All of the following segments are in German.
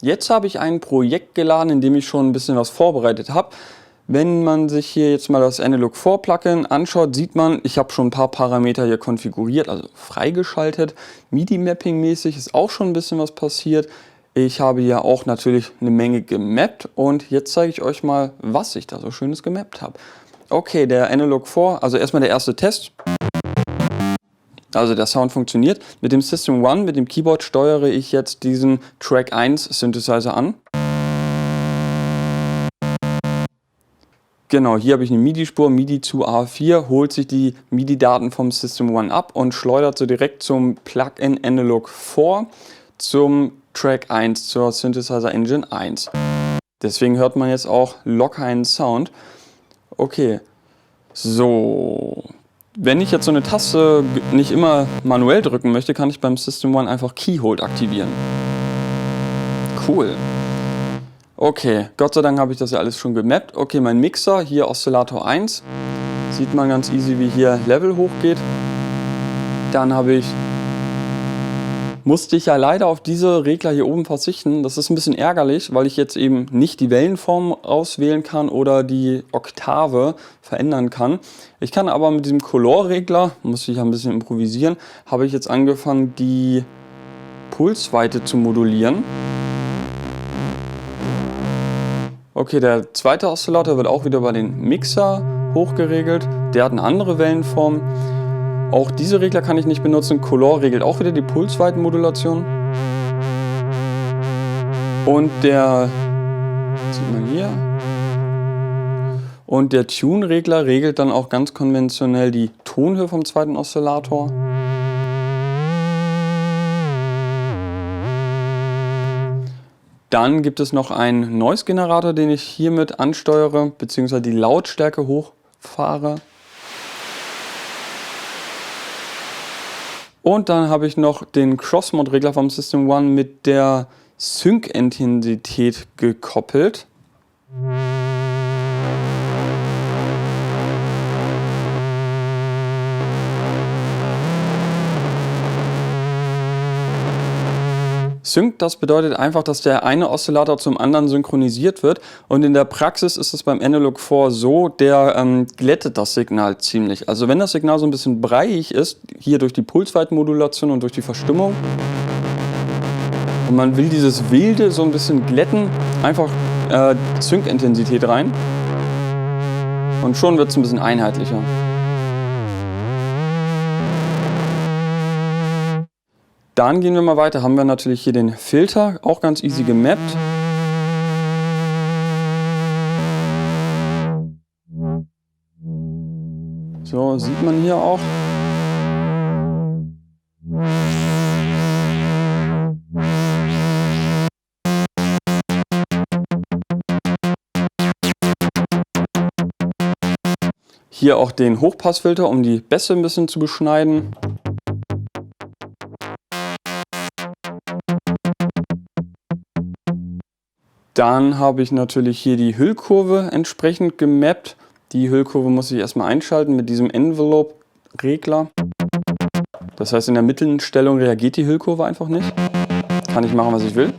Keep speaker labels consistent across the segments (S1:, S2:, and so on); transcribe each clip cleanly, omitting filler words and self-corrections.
S1: Jetzt habe ich ein Projekt geladen, in dem ich schon ein bisschen was vorbereitet habe. Wenn man sich hier jetzt mal das Analog 4 Plugin anschaut, sieht man, ich habe schon ein paar Parameter hier konfiguriert, also freigeschaltet. MIDI-Mapping mäßig ist auch schon ein bisschen was passiert. Ich habe hier auch natürlich eine Menge gemappt und jetzt zeige ich euch mal, was ich da so Schönes gemappt habe. Okay, der Analog 4, also erstmal der erste Test. Also der Sound funktioniert. Mit dem System One, mit dem Keyboard steuere ich jetzt diesen Track 1 Synthesizer an. Genau, hier habe ich eine MIDI-Spur, MIDI zu A4, holt sich die MIDI-Daten vom System One ab und schleudert so direkt zum Plugin Analog 4 zum Track 1, zur Synthesizer Engine 1. Deswegen hört man jetzt auch locker einen Sound. Okay, so. Wenn ich jetzt so eine Taste nicht immer manuell drücken möchte, kann ich beim System One einfach Keyhold aktivieren. Cool. Okay, Gott sei Dank habe ich das ja alles schon gemappt. Okay, mein Mixer, hier Oszillator 1. Sieht man ganz easy, wie hier Level hochgeht. Dann musste ich ja leider auf diese Regler hier oben verzichten. Das ist ein bisschen ärgerlich, weil ich jetzt eben nicht die Wellenform auswählen kann oder die Oktave verändern kann. Ich kann aber mit diesem Color-Regler, muss ich ein bisschen improvisieren, habe ich jetzt angefangen, die Pulsweite zu modulieren. Okay, der zweite Oszillator wird auch wieder bei den Mixer hochgeregelt. Der hat eine andere Wellenform. Auch diese Regler kann ich nicht benutzen. Color regelt auch wieder die Pulsweitenmodulation. Und der, sieht man hier, und der Tune-Regler regelt dann auch ganz konventionell die Tonhöhe vom zweiten Oszillator. Dann gibt es noch einen Noise-Generator, den ich hiermit ansteuere, beziehungsweise die Lautstärke hochfahre. Und dann habe ich noch den Cross-Mode-Regler vom System One mit der Sync-Intensität gekoppelt. Sync, das bedeutet einfach, dass der eine Oszillator zum anderen synchronisiert wird, und in der Praxis ist es beim Analog 4 so, der glättet das Signal ziemlich. Also wenn das Signal so ein bisschen breiig ist, hier durch die Pulsweitenmodulation und durch die Verstimmung, und man will dieses Wilde so ein bisschen glätten, einfach Sync-Intensität rein und schon wird es ein bisschen einheitlicher. Dann gehen wir mal weiter, haben wir natürlich hier den Filter, auch ganz easy gemappt. So, sieht man hier auch. Hier auch den Hochpassfilter, um die Bässe ein bisschen zu beschneiden. Dann habe ich natürlich hier die Hüllkurve entsprechend gemappt. Die Hüllkurve muss ich erstmal einschalten mit diesem Envelope-Regler. Das heißt, in der Mittelstellung reagiert die Hüllkurve einfach nicht. Kann ich machen, was ich will.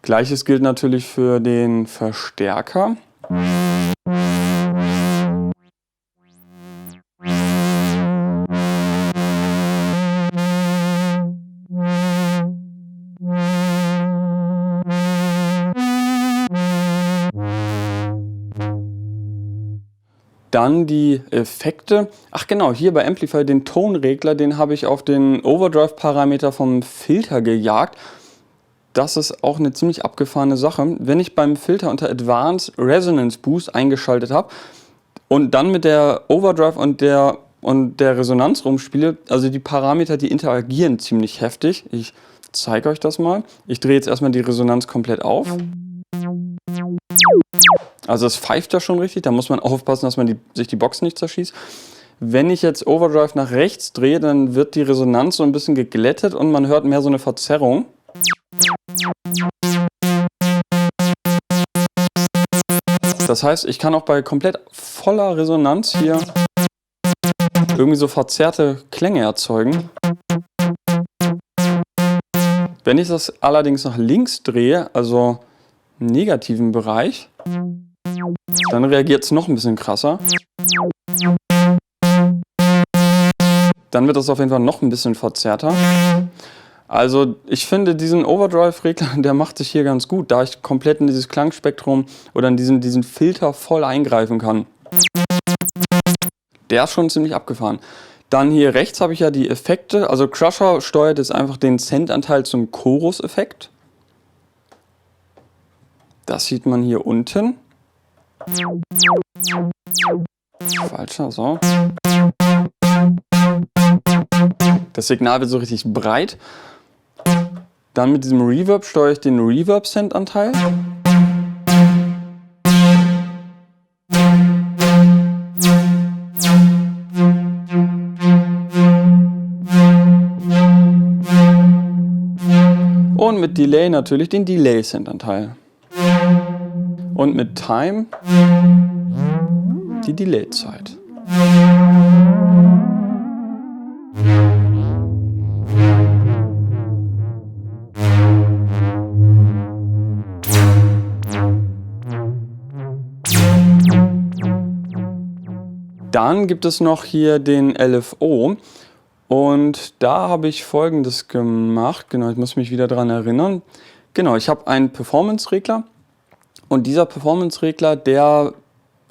S1: Gleiches gilt natürlich für den Verstärker. Dann die Effekte. Ach genau, hier bei Amplify den Tonregler, den habe ich auf den Overdrive-Parameter vom Filter gejagt. Das ist auch eine ziemlich abgefahrene Sache. Wenn ich beim Filter unter Advanced Resonance Boost eingeschaltet habe und dann mit der Overdrive und der Resonanz rumspiele, also die Parameter, die interagieren ziemlich heftig. Ich zeige euch das mal. Ich drehe jetzt erstmal die Resonanz komplett auf. Also es pfeift da schon richtig, da muss man aufpassen, dass man sich die Box nicht zerschießt. Wenn ich jetzt Overdrive nach rechts drehe, dann wird die Resonanz so ein bisschen geglättet und man hört mehr so eine Verzerrung. Das heißt, ich kann auch bei komplett voller Resonanz hier irgendwie so verzerrte Klänge erzeugen. Wenn ich das allerdings nach links drehe, also im negativen Bereich, dann reagiert es noch ein bisschen krasser. Dann wird das auf jeden Fall noch ein bisschen verzerrter. Also ich finde diesen Overdrive-Regler, der macht sich hier ganz gut, da ich komplett in dieses Klangspektrum oder in diesen Filter voll eingreifen kann. Der ist schon ziemlich abgefahren. Dann hier rechts habe ich ja die Effekte. Also Crusher steuert jetzt einfach den Cent-Anteil zum Chorus-Effekt. Das sieht man hier unten. Falscher, so. Das Signal wird so richtig breit. Dann mit diesem Reverb steuere ich den Reverb-Cent-Anteil. Und mit Delay natürlich den Delay-Cent-Anteil. Und mit Time die Delay-Zeit. Dann gibt es noch hier den LFO und da habe ich Folgendes gemacht. Genau, ich muss mich wieder daran erinnern. Genau, ich habe einen Performance-Regler und dieser Performance-Regler, der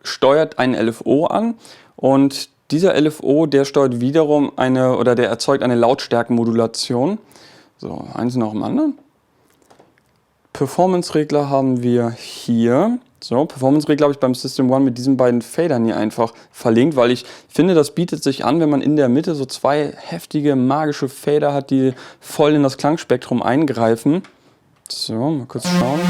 S1: steuert einen LFO an und dieser LFO, der steuert wiederum der erzeugt eine Lautstärkenmodulation. So, eins nach dem anderen. Performance-Regler haben wir hier. So, Performance-Regler habe ich beim System One mit diesen beiden Fadern hier einfach verlinkt, weil ich finde, das bietet sich an, wenn man in der Mitte so zwei heftige, magische Fader hat, die voll in das Klangspektrum eingreifen. So, mal kurz schauen.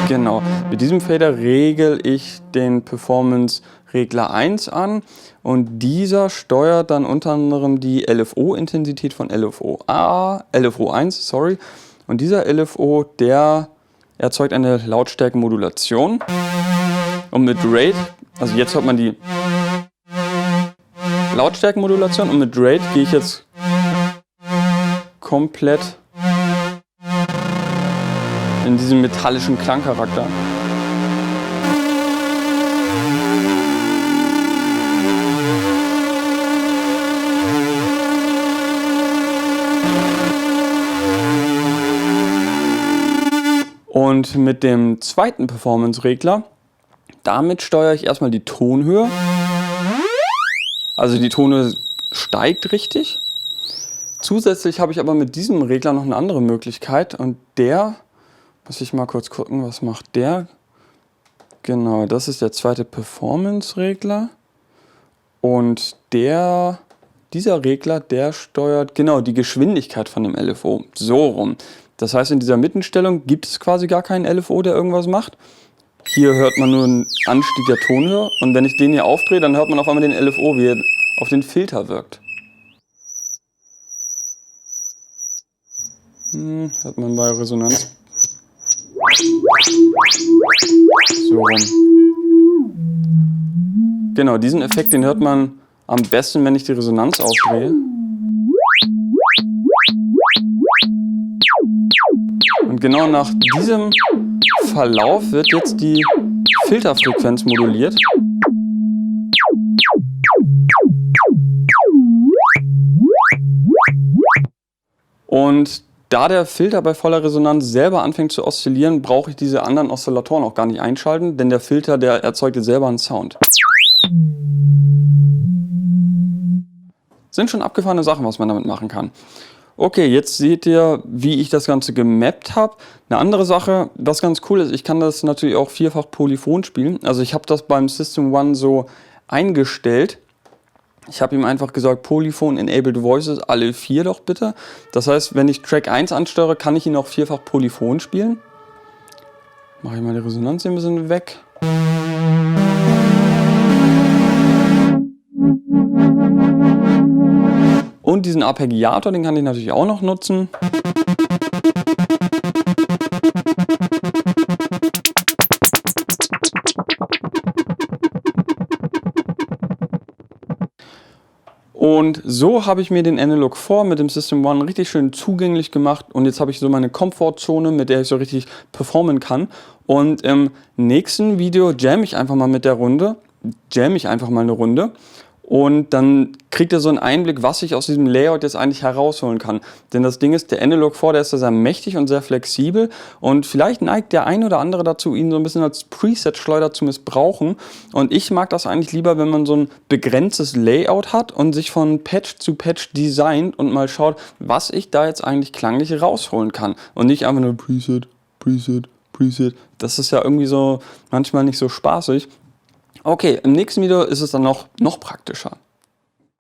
S1: Genau, mit diesem Fader regel ich den Performance-Regler 1 an und dieser steuert dann unter anderem die LFO-Intensität von LFO1, sorry. Und dieser LFO, der erzeugt eine Lautstärkenmodulation. Und mit Rate, also jetzt hört man die Lautstärkenmodulation und mit Rate gehe ich jetzt komplett in diesen metallischen Klangcharakter. Und mit dem zweiten Performance-Regler, damit steuere ich erstmal die Tonhöhe. Also die Tonhöhe steigt richtig. Zusätzlich habe ich aber mit diesem Regler noch eine andere Möglichkeit und der, muss ich mal kurz gucken, was macht der? Genau, das ist der zweite Performance-Regler und dieser Regler, der steuert genau die Geschwindigkeit von dem LFO, so rum. Das heißt, in dieser Mittenstellung gibt es quasi gar keinen LFO, der irgendwas macht. Hier hört man nur einen Anstieg der Tonhöhe und wenn ich den hier aufdrehe, dann hört man auf einmal den LFO, wie er auf den Filter wirkt. Hört man bei Resonanz. So rum. Genau, diesen Effekt, den hört man am besten, wenn ich die Resonanz aufdrehe. Und genau nach diesem Verlauf wird jetzt die Filterfrequenz moduliert. Und da der Filter bei voller Resonanz selber anfängt zu oszillieren, brauche ich diese anderen Oszillatoren auch gar nicht einschalten, denn der Filter, der erzeugt jetzt selber einen Sound. Sind schon abgefahrene Sachen, was man damit machen kann. Okay, jetzt seht ihr, wie ich das Ganze gemappt habe. Eine andere Sache, was ganz cool ist, ich kann das natürlich auch vierfach polyphon spielen. Also ich habe das beim System One so eingestellt. Ich habe ihm einfach gesagt, Polyphon Enabled Voices, alle 4 doch bitte. Das heißt, wenn ich Track 1 ansteuere, kann ich ihn auch vierfach polyphon spielen. Mache ich mal die Resonanz hier ein bisschen weg. Und diesen Arpeggiator, den kann ich natürlich auch noch nutzen. Und so habe ich mir den Analog 4 mit dem System One richtig schön zugänglich gemacht und jetzt habe ich so meine Komfortzone, mit der ich so richtig performen kann. Und im nächsten Video jamme ich einfach mal eine Runde und dann kriegt ihr so einen Einblick, was ich aus diesem Layout jetzt eigentlich herausholen kann. Denn das Ding ist, der Analog 4, der ist ja sehr mächtig und sehr flexibel und vielleicht neigt der ein oder andere dazu, ihn so ein bisschen als Preset-Schleuder zu missbrauchen. Und ich mag das eigentlich lieber, wenn man so ein begrenztes Layout hat und sich von Patch zu Patch designt und mal schaut, was ich da jetzt eigentlich klanglich rausholen kann. Und nicht einfach nur Preset, Preset, Preset. Das ist ja irgendwie so manchmal nicht so spaßig. Okay, im nächsten Video ist es dann noch praktischer.